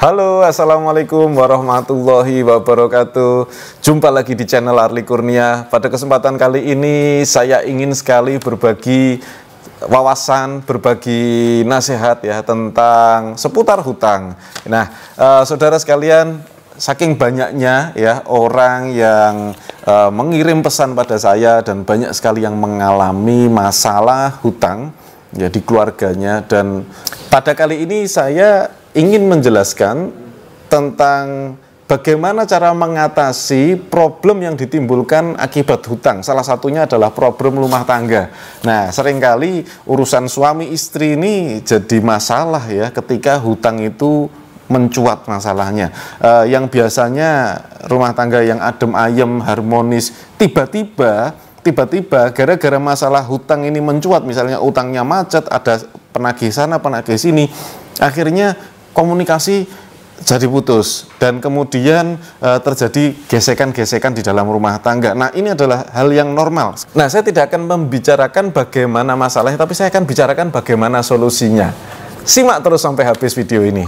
Halo, assalamualaikum warahmatullahi wabarakatuh. Jumpa lagi di channel Arli Kurnia. Pada kesempatan kali ini saya ingin sekali berbagi wawasan, berbagi nasihat ya tentang seputar hutang. Nah, saudara sekalian, saking banyaknya ya orang yang mengirim pesan pada saya dan banyak sekali yang mengalami masalah hutang ya di keluarganya, dan pada kali ini saya ingin menjelaskan tentang bagaimana cara mengatasi problem yang ditimbulkan akibat hutang. Salah satunya adalah problem rumah tangga. Nah, seringkali urusan suami istri ini jadi masalah ya ketika hutang itu mencuat masalahnya. Yang biasanya rumah tangga yang adem ayem, harmonis, tiba-tiba gara-gara masalah hutang ini mencuat, misalnya utangnya macet, ada penagih sana, penagih sini, akhirnya komunikasi jadi putus dan kemudian terjadi gesekan-gesekan di dalam rumah tangga. Nah, ini adalah hal yang normal. Nah, saya tidak akan membicarakan bagaimana masalahnya, tapi saya akan bicarakan bagaimana solusinya. Simak terus sampai habis video ini.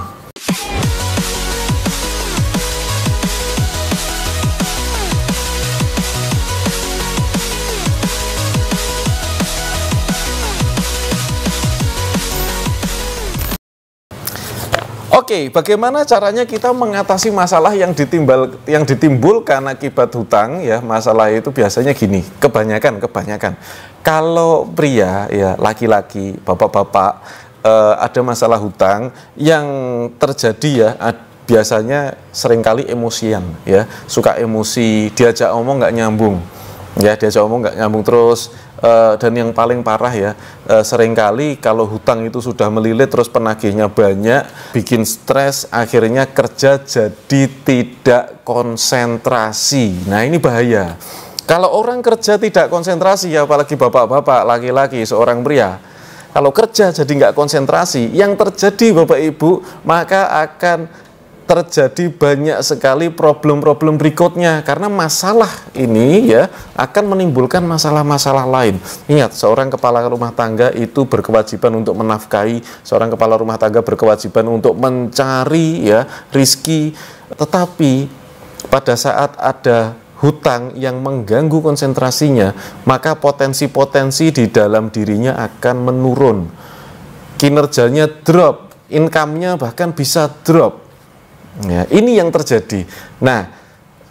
Oke, bagaimana caranya kita mengatasi masalah yang ditimbulkan akibat hutang ya? Masalah itu biasanya gini, kebanyakan kalau pria ya, laki-laki, bapak-bapak ada masalah hutang yang terjadi ya, biasanya seringkali emosian ya, suka emosi, diajak omong nggak nyambung ya, terus. Dan yang paling parah ya, seringkali kalau hutang itu sudah melilit, terus penagihnya banyak, bikin stres, akhirnya kerja jadi tidak konsentrasi. Nah, ini bahaya. Kalau orang kerja tidak konsentrasi, apalagi bapak-bapak, laki-laki, seorang pria, kalau kerja jadi nggak konsentrasi, yang terjadi Bapak Ibu, maka akan terjadi banyak sekali problem-problem berikutnya, karena masalah ini ya akan menimbulkan masalah-masalah lain. Ingat, seorang kepala rumah tangga itu berkewajiban untuk menafkahi, seorang kepala rumah tangga berkewajiban untuk mencari ya rizki, tetapi pada saat ada hutang yang mengganggu konsentrasinya, maka potensi-potensi di dalam dirinya akan menurun, kinerjanya drop, income-nya bahkan bisa drop. Ya, ini yang terjadi. Nah,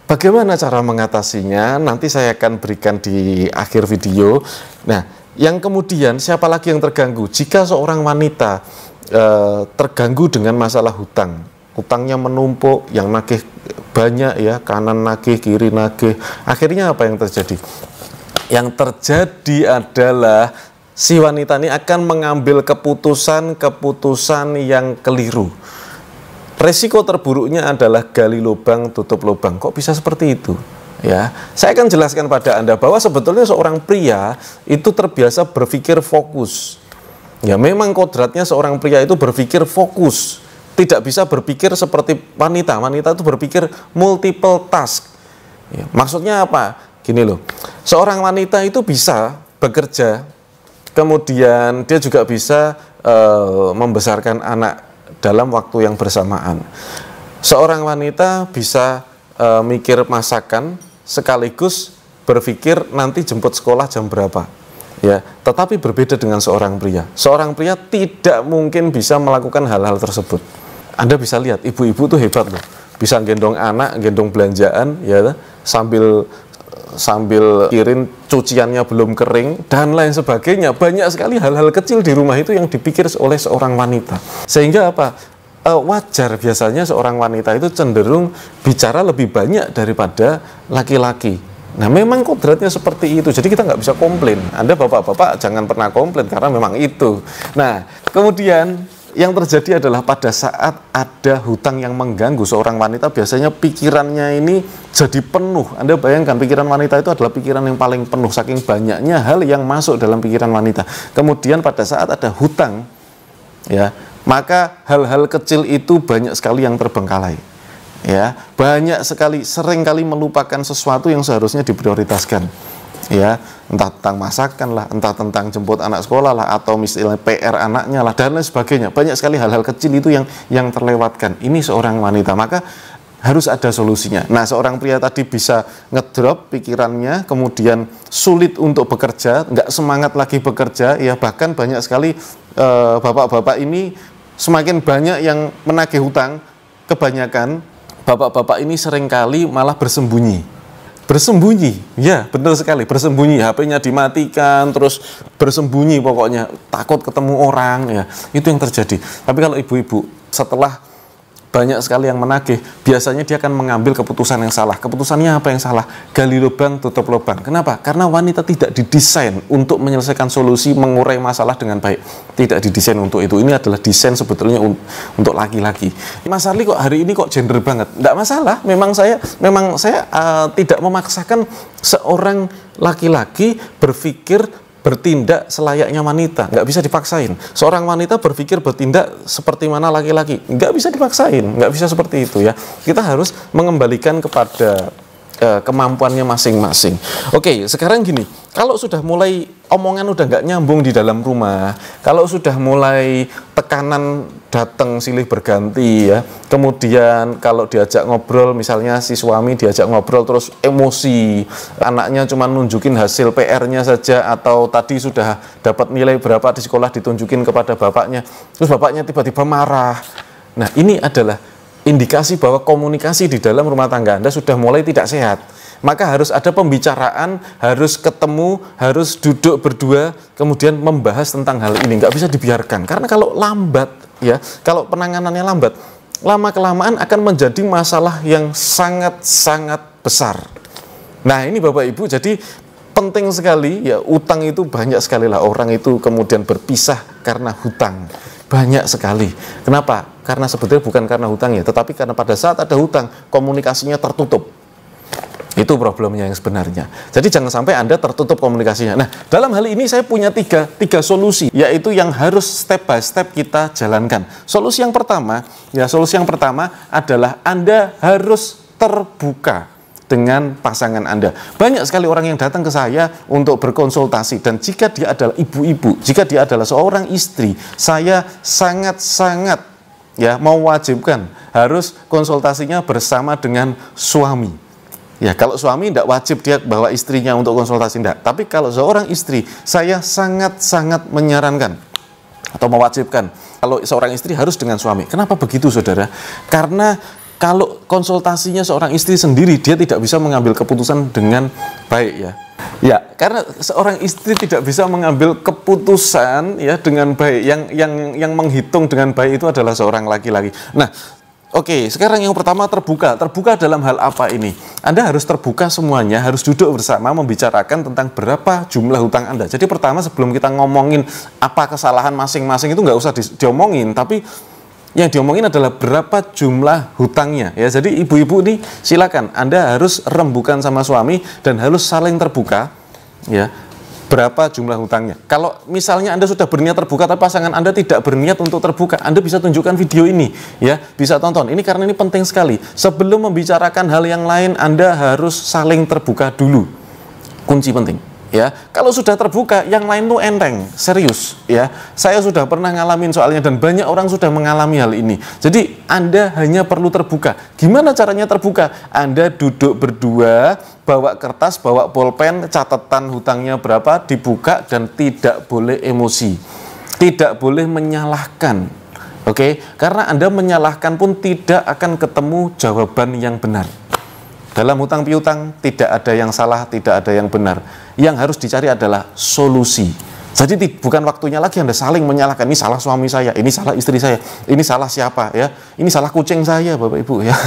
bagaimana cara mengatasinya? Nanti saya akan berikan di akhir video. Nah, yang kemudian siapa lagi yang terganggu? Jika seorang wanita terganggu dengan masalah hutang, hutangnya menumpuk, yang nagih banyak ya, kanan nagih, kiri nagih, akhirnya apa yang terjadi? Yang terjadi adalah si wanita ini akan mengambil keputusan yang keliru. Resiko terburuknya adalah gali lubang, tutup lubang. Kok bisa seperti itu? Ya, saya akan jelaskan pada Anda bahwa sebetulnya seorang pria itu terbiasa berpikir fokus. Ya, memang kodratnya seorang pria itu berpikir fokus. Tidak bisa berpikir seperti wanita. Wanita itu berpikir multiple task. Ya, maksudnya apa? Gini loh, seorang wanita itu bisa bekerja, kemudian dia juga bisa membesarkan anak dalam waktu yang bersamaan. Seorang wanita bisa mikir masakan sekaligus berpikir nanti jemput sekolah jam berapa. Ya, tetapi berbeda dengan seorang pria. Seorang pria tidak mungkin bisa melakukan hal-hal tersebut. Anda bisa lihat ibu-ibu tuh hebat loh. Bisa gendong anak, gendong belanjaan ya, sambil kirim cuciannya belum kering dan lain sebagainya. Banyak sekali hal-hal kecil di rumah itu yang dipikir oleh seorang wanita, sehingga apa, wajar biasanya seorang wanita itu cenderung bicara lebih banyak daripada laki-laki. Nah, memang kodratnya seperti itu, jadi kita nggak bisa komplain. Anda bapak-bapak jangan pernah komplain, karena memang itu. Nah, kemudian yang terjadi adalah pada saat ada hutang yang mengganggu seorang wanita, biasanya pikirannya ini jadi penuh. Anda bayangkan, pikiran wanita itu adalah pikiran yang paling penuh, saking banyaknya hal yang masuk dalam pikiran wanita. Kemudian pada saat ada hutang, ya, maka hal-hal kecil itu banyak sekali yang terbengkalai. Ya, banyak sekali, seringkali melupakan sesuatu yang seharusnya diprioritaskan. ya, entah tentang masakan lah, entah tentang jemput anak sekolah lah, atau misalnya PR anaknya lah, dan lain sebagainya. Banyak sekali hal-hal kecil itu yang terlewatkan. Ini seorang wanita, maka harus ada solusinya. Nah, seorang pria tadi bisa ngedrop pikirannya, kemudian sulit untuk bekerja, nggak semangat lagi bekerja, ya, bahkan banyak sekali bapak-bapak ini semakin banyak yang menagih hutang. Kebanyakan bapak-bapak ini seringkali malah bersembunyi, ya, benar sekali, bersembunyi, HP-nya dimatikan, terus bersembunyi, pokoknya takut ketemu orang, ya, itu yang terjadi. Tapi kalau ibu-ibu setelah banyak sekali yang menagih, biasanya dia akan mengambil keputusan yang salah. Keputusannya apa yang salah? Gali lubang, tutup lubang. Kenapa? Karena wanita tidak didesain untuk menyelesaikan solusi, mengurai masalah dengan baik. Tidak didesain untuk itu. Ini adalah desain sebetulnya untuk laki-laki. Mas Arli kok hari ini kok gender banget? Tidak masalah. Memang saya tidak memaksakan seorang laki-laki bertindak selayaknya wanita, nggak bisa dipaksain. Seorang wanita berpikir bertindak seperti mana laki-laki, nggak bisa dipaksain, nggak bisa seperti itu, ya. Kita harus mengembalikan kepada kemampuannya masing-masing. Oke, sekarang gini, kalau sudah mulai omongan udah nggak nyambung di dalam rumah, kalau sudah mulai tekanan datang silih berganti, ya, kemudian kalau diajak ngobrol, misalnya si suami diajak ngobrol terus emosi, anaknya cuma nunjukin hasil PR-nya saja, atau tadi sudah dapat nilai berapa di sekolah ditunjukin kepada bapaknya, terus bapaknya tiba-tiba marah. Nah, ini adalah indikasi bahwa komunikasi di dalam rumah tangga Anda sudah mulai tidak sehat. Maka harus ada pembicaraan, harus ketemu, harus duduk berdua, kemudian membahas tentang hal ini. Nggak bisa dibiarkan, karena kalau lambat, ya, kalau penanganannya lambat, lama-kelamaan akan menjadi masalah yang sangat-sangat besar. Nah, ini Bapak Ibu, jadi penting sekali, ya, utang itu banyak sekali lah orang itu kemudian berpisah karena hutang. Banyak sekali. Kenapa? Karena sebetulnya bukan karena hutangnya, tetapi karena pada saat ada hutang, komunikasinya tertutup. Itu problemnya yang sebenarnya. Jadi jangan sampai Anda tertutup komunikasinya. Nah, dalam hal ini saya punya tiga solusi, yaitu yang harus step by step kita jalankan. Solusi yang pertama adalah Anda harus terbuka dengan pasangan Anda. Banyak sekali orang yang datang ke saya untuk berkonsultasi, dan jika dia adalah ibu-ibu, jika dia adalah seorang istri, saya sangat-sangat, ya, mewajibkan harus konsultasinya bersama dengan suami. Ya, kalau suami tidak wajib dia bawa istrinya untuk konsultasi, tidak. Tapi kalau seorang istri, saya sangat-sangat menyarankan atau mewajibkan kalau seorang istri harus dengan suami. Kenapa begitu, saudara? Karena kalau konsultasinya seorang istri sendiri, dia tidak bisa mengambil keputusan dengan baik, ya. Ya, karena seorang istri tidak bisa mengambil keputusan, ya, dengan baik. Yang menghitung dengan baik itu adalah seorang laki-laki. Nah, oke, sekarang yang pertama terbuka. Terbuka dalam hal apa ini? Anda harus terbuka semuanya, harus duduk bersama membicarakan tentang berapa jumlah hutang Anda. Jadi pertama, sebelum kita ngomongin apa kesalahan masing-masing, itu nggak usah diomongin, tapi yang diomongin adalah berapa jumlah hutangnya, ya. Jadi ibu-ibu nih, silakan Anda harus rembukan sama suami dan harus saling terbuka, ya, berapa jumlah hutangnya. Kalau misalnya Anda sudah berniat terbuka tapi pasangan Anda tidak berniat untuk terbuka, Anda bisa tunjukkan video ini, ya, bisa tonton. Ini karena ini penting sekali. Sebelum membicarakan hal yang lain, Anda harus saling terbuka dulu. Kunci penting. Ya, kalau sudah terbuka, yang lain tuh enteng, serius, ya. Saya sudah pernah ngalamin soalnya, dan banyak orang sudah mengalami hal ini. Jadi Anda hanya perlu terbuka. Gimana caranya terbuka? Anda duduk berdua, bawa kertas, bawa pulpen, catatan hutangnya berapa, dibuka, dan tidak boleh emosi, tidak boleh menyalahkan. Oke, karena Anda menyalahkan pun tidak akan ketemu jawaban yang benar. Dalam hutang piutang tidak ada yang salah, tidak ada yang benar. Yang harus dicari adalah solusi. Jadi bukan waktunya lagi Anda saling menyalahkan. Ini salah suami saya, ini salah istri saya, ini salah siapa, ya? Ini salah kucing saya, Bapak Ibu, ya.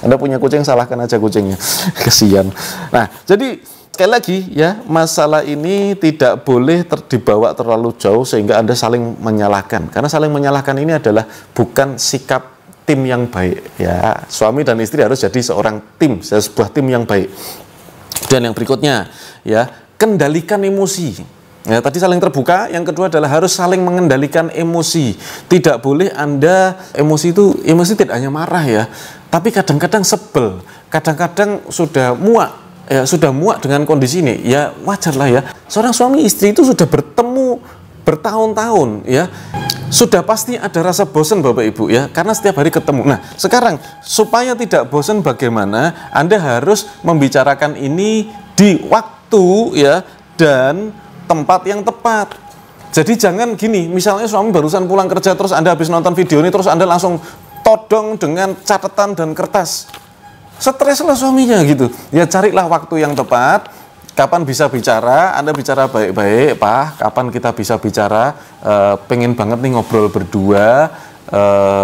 Anda punya kucing, salahkan aja kucingnya. Kesian. Nah, jadi sekali lagi, ya, masalah ini tidak boleh dibawa terlalu jauh sehingga Anda saling menyalahkan. Karena saling menyalahkan ini adalah bukan sikap tim yang baik, ya. Suami dan istri harus jadi seorang tim, sebuah tim yang baik. Dan yang berikutnya, ya, kendalikan emosi. Ya, tadi saling terbuka, yang kedua adalah harus saling mengendalikan emosi. Tidak boleh Anda emosi tidak hanya marah, ya, tapi kadang-kadang sebel, kadang-kadang sudah muak, ya sudah muak dengan kondisi ini, ya wajar lah ya. Seorang suami istri itu sudah bertemu bertahun-tahun ya, sudah pasti ada rasa bosan Bapak Ibu ya, karena setiap hari ketemu. Nah sekarang supaya tidak bosan, bagaimana Anda harus membicarakan ini di waktu ya dan tempat yang tepat. Jadi jangan gini, misalnya suami barusan pulang kerja terus Anda habis nonton video ini terus Anda langsung todong dengan catatan dan kertas. Stres lah suaminya gitu. Ya carilah waktu yang tepat. Kapan bisa bicara? Anda bicara baik-baik, Pak. Kapan kita bisa bicara? Pengen banget nih ngobrol berdua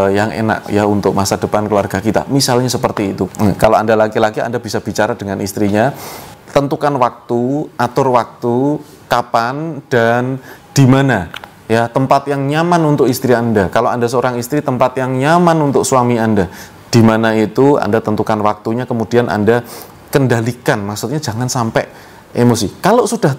yang enak ya untuk masa depan keluarga kita. Misalnya seperti itu. Kalau Anda laki-laki, Anda bisa bicara dengan istrinya. Tentukan waktu, atur waktu, kapan dan di mana. Ya, tempat yang nyaman untuk istri Anda. Kalau Anda seorang istri, tempat yang nyaman untuk suami Anda. Di mana itu Anda tentukan waktunya, kemudian Anda kendalikan. Maksudnya jangan sampai emosi. Kalau sudah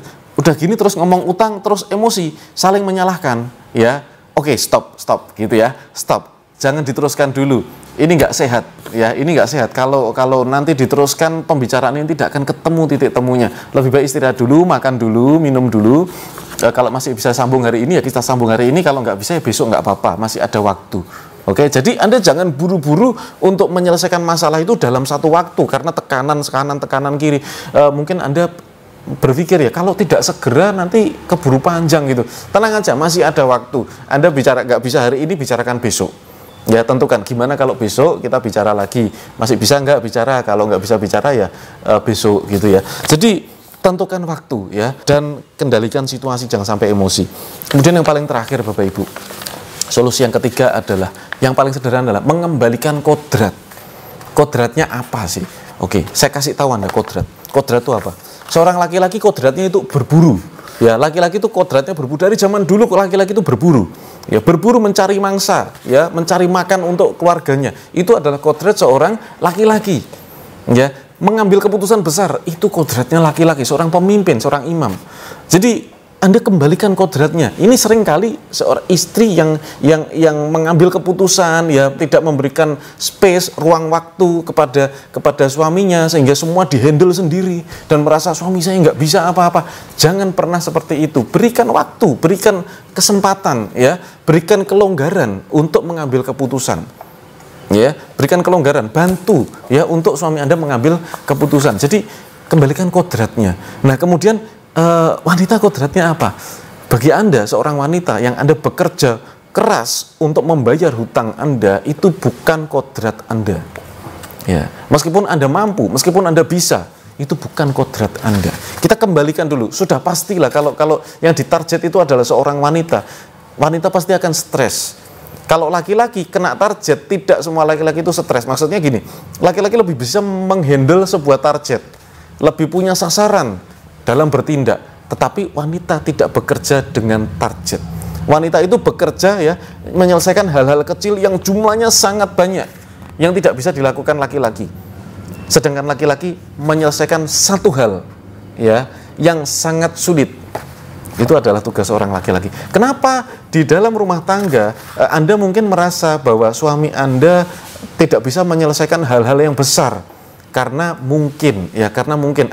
gini terus ngomong utang, terus emosi, saling menyalahkan, ya. Oke, stop gitu ya. Stop. Jangan diteruskan dulu. Ini nggak sehat, ya. Ini nggak sehat. Kalau nanti diteruskan pembicaraan ini tidak akan ketemu titik temunya. Lebih baik istirahat dulu, makan dulu, minum dulu. Kalau masih bisa sambung hari ini ya kita sambung hari ini, kalau nggak bisa ya besok nggak apa-apa, masih ada waktu. Oke, jadi Anda jangan buru-buru untuk menyelesaikan masalah itu dalam satu waktu karena tekanan kanan, tekanan kiri. Mungkin Anda berpikir ya kalau tidak segera nanti keburu panjang gitu. Tenang aja, masih ada waktu. Anda bicara nggak bisa hari ini, bicarakan besok. Ya tentukan gimana kalau besok kita bicara lagi, masih bisa nggak bicara, kalau nggak bisa bicara ya besok gitu ya. Jadi tentukan waktu ya dan kendalikan situasi, jangan sampai emosi. Kemudian yang paling terakhir Bapak Ibu, solusi yang ketiga adalah yang paling sederhana adalah mengembalikan kodrat. Kodratnya apa sih? Oke, saya kasih tahu Anda kodrat. Kodrat itu apa? Seorang laki-laki kodratnya itu berburu. Ya, laki-laki itu kodratnya berburu. Dari zaman dulu laki-laki itu berburu. Ya, berburu mencari mangsa, ya, mencari makan untuk keluarganya. Itu adalah kodrat seorang laki-laki. Ya, mengambil keputusan besar itu kodratnya laki-laki, seorang pemimpin, seorang imam. Jadi Anda kembalikan kodratnya. Ini seringkali seorang istri yang mengambil keputusan, ya tidak memberikan space, ruang waktu kepada suaminya sehingga semua dihandle sendiri dan merasa suami saya nggak bisa apa-apa. Jangan pernah seperti itu. Berikan waktu, berikan kesempatan, ya, berikan kelonggaran untuk mengambil keputusan. Ya, berikan kelonggaran, bantu ya untuk suami Anda mengambil keputusan. Jadi kembalikan kodratnya. Nah, kemudian wanita kodratnya apa? Bagi Anda seorang wanita yang Anda bekerja keras untuk membayar hutang Anda, itu bukan kodrat Anda. Ya, meskipun Anda mampu, meskipun Anda bisa, itu bukan kodrat Anda. Kita kembalikan dulu. Sudah pastilah kalau yang ditarget itu adalah seorang wanita, wanita pasti akan stres. Kalau laki-laki kena target, tidak semua laki-laki itu stres. Maksudnya gini, laki-laki lebih bisa menghandle sebuah target, lebih punya sasaran dalam bertindak, tetapi wanita tidak bekerja dengan target. Wanita itu bekerja ya menyelesaikan hal-hal kecil yang jumlahnya sangat banyak yang tidak bisa dilakukan laki-laki. Sedangkan laki-laki menyelesaikan satu hal ya yang sangat sulit. Itu adalah tugas seorang laki-laki. Kenapa di dalam rumah tangga Anda mungkin merasa bahwa suami Anda tidak bisa menyelesaikan hal-hal yang besar? Karena mungkin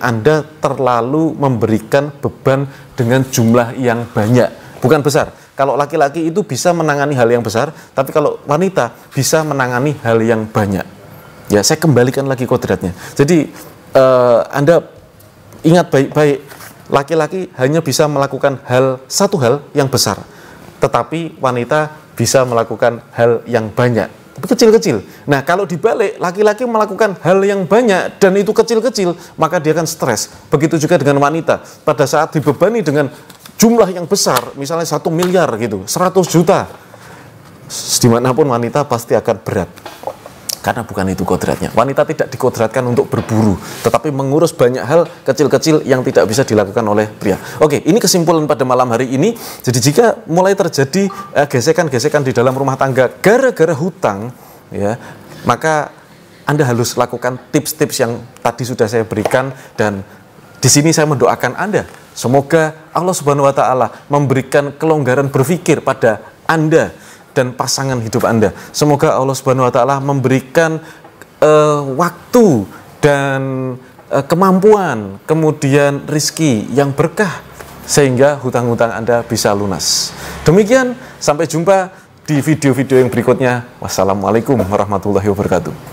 Anda terlalu memberikan beban dengan jumlah yang banyak, bukan besar. Kalau laki-laki itu bisa menangani hal yang besar, tapi kalau wanita bisa menangani hal yang banyak. Ya, saya kembalikan lagi kodratnya. Jadi Anda ingat baik-baik, laki-laki hanya bisa melakukan satu hal yang besar, tetapi wanita bisa melakukan hal yang banyak. Kecil-kecil. Nah, kalau dibalik, laki-laki melakukan hal yang banyak dan itu kecil-kecil, maka dia akan stres. Begitu juga dengan wanita. Pada saat dibebani dengan jumlah yang besar, misalnya 1 miliar gitu, 100 juta, dimanapun wanita pasti akan berat. Karena bukan itu kodratnya. Wanita tidak dikodratkan untuk berburu, tetapi mengurus banyak hal kecil-kecil yang tidak bisa dilakukan oleh pria. Oke, ini kesimpulan pada malam hari ini. Jadi jika mulai terjadi gesekan-gesekan di dalam rumah tangga gara-gara hutang, ya, maka Anda harus lakukan tips-tips yang tadi sudah saya berikan, dan di sini saya mendoakan Anda. Semoga Allah Subhanahu wa Ta'ala memberikan kelonggaran berpikir pada Anda dan pasangan hidup Anda. Semoga Allah Subhanahu wa Ta'ala memberikan waktu dan kemampuan, kemudian rizki yang berkah, sehingga hutang-hutang Anda bisa lunas. Demikian, sampai jumpa di video-video yang berikutnya. Wassalamualaikum warahmatullahi wabarakatuh.